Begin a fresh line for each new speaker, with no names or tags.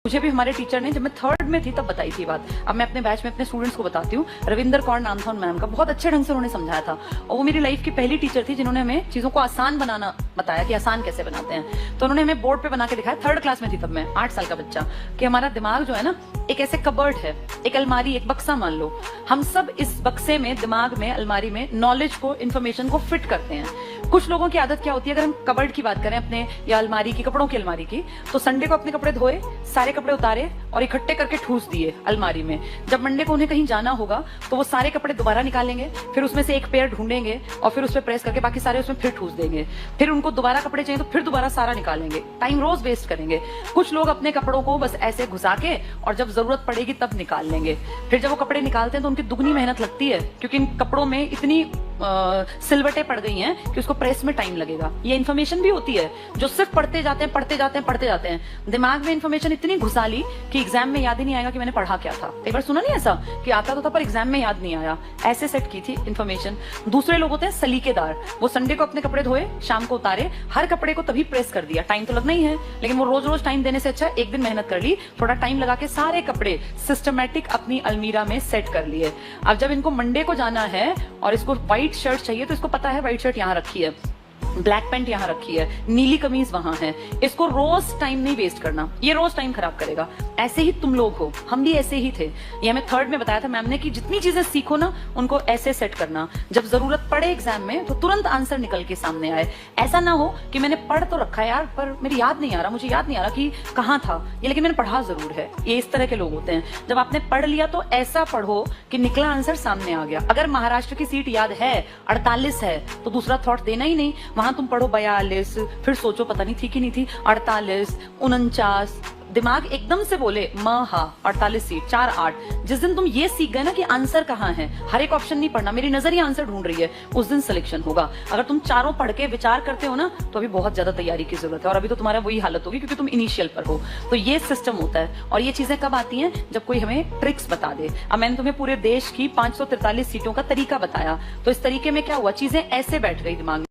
मुझे भी हमारे टीचर ने, जब मैं 3rd में थी तब बताई थी बात। अब मैं अपने बैच में अपने स्टूडेंट्स को बताती हूँ। रविंदर कौर नाम था उन मैम का, बहुत अच्छे ढंग से उन्होंने समझाया था और वो मेरी लाइफ की पहली टीचर थी जिन्होंने हमें चीजों को आसान बनाना बताया कि आसान कैसे बनाते हैं। तो उन्होंने हमें बोर्ड पे बना के दिखाया, 3rd क्लास में थी तब मैं, 8 साल का बच्चा, कि हमारा दिमाग जो है ना एक ऐसे कबर्ड है, एक अलमारी, एक बक्सा मान लो। हम सब इस बक्से में, दिमाग में, अलमारी में नॉलेज को, इन्फॉर्मेशन को फिट करते हैं। कुछ लोगों की आदत क्या होती है, अगर हम कबर्ड की बात करें अपने या अलमारी की, कपड़ों की अलमारी की, तो संडे को अपने कपड़े धोए, सारे कपड़े उतारे और इकट्ठे करके ठूस दिए अलमारी में। जब मंडे को उन्हें कहीं जाना होगा तो वो सारे कपड़े दोबारा निकालेंगे, फिर उसमें से एक पेयर ढूंढेंगे और फिर उस पर प्रेस करके बाकी सारे उसमें फिर ठूस देंगे। फिर उनको दोबारा कपड़े चाहिए तो फिर दोबारा सारा निकालेंगे। टाइम रोज वेस्ट करेंगे। कुछ लोग अपने कपड़ों को बस ऐसे घुसा के और जब जरूरत पड़ेगी तब निकाल लेंगे। फिर जब वो कपड़े निकालते हैं तो उनकी दुगनी मेहनत लगती है, क्योंकि इन कपड़ों में इतनी सिलवटें पड़ गई हैं कि उसको प्रेस में टाइम लगेगा। ये इन्फॉर्मेशन भी होती है जो सिर्फ पढ़ते जाते हैं, पढ़ते जाते हैं, पढ़ते जाते हैं। दिमाग में इन्फॉर्मेशन इतनी घुसा ली कि एग्जाम में याद ही नहीं आएगा कि मैंने पढ़ा क्या था। एक बार सुना नहीं ऐसा कि आता तो था पर एग्जाम में याद नहीं आया, ऐसे सेट की थी इन्फॉर्मेशन। दूसरे लोग होते हैं सलीकेदार, वो संडे को अपने कपड़े धोए, शाम को उतारे, हर कपड़े को तभी प्रेस कर दिया। टाइम तो लगना ही है, लेकिन वो रोज रोज टाइम देने से अच्छा एक दिन मेहनत कर ली, थोड़ा टाइम लगा के सारे कपड़े सिस्टमैटिक अपनी अलमीरा में सेट कर लिए। अब जब इनको मंडे को जाना है और इसको व्हाइट शर्ट चाहिए तो इसको पता है व्हाइट शर्ट यहाँ रखी है, ब्लैक पैंट यहाँ रखी है, नीली कमीज वहां है। इसको रोज टाइम नहीं वेस्ट करना, ये रोज टाइम खराब करेगा। ऐसे ही तुम लोग हो, हम भी ऐसे ही थे। ये हमें 3rd में बताया था मैम ने कि जितनी चीजें सीखो ना उनको ऐसे सेट करना, जब जरूरत पड़े एग्जाम में तो तुरंत आंसर निकल के सामने आए। ऐसा ना हो कि मैंने पढ़ तो रखा है यार पर मेरी याद नहीं आ रहा, मुझे याद नहीं आ रहा कि कहाँ था ये, लेकिन मैंने पढ़ा जरूर है। ये इस तरह के लोग होते हैं। जब आपने पढ़ लिया तो ऐसा पढ़ो कि निकला आंसर सामने आ गया। अगर महाराष्ट्र की सीट याद है 48 है तो दूसरा थॉट देना ही नहीं, वहां तुम पढ़ो 42, फिर सोचो पता नहीं थी कि नहीं थी, 48, 49, दिमाग एकदम से बोले हा 48 सीट 4 8। जिस दिन तुम ये सीख गए ना कि आंसर कहाँ है, हर एक ऑप्शन नहीं पढ़ना, मेरी नजर ही आंसर ढूंढ रही है, उस दिन सिलेक्शन होगा। अगर तुम चारों पढ़ के विचार करते हो ना तो अभी बहुत ज्यादा तैयारी की जरूरत है और अभी तो तुम्हारा वही हालत होगी क्योंकि तुम इनिशियल पर हो। तो ये सिस्टम होता है और ये चीजें कब आती हैं, जब कोई हमें ट्रिक्स बता दे। अब मैंने तुम्हें पूरे देश की 543 सीटों का तरीका बताया, तो इस तरीके में क्या हुआ, चीजें ऐसे बैठ गई दिमाग में।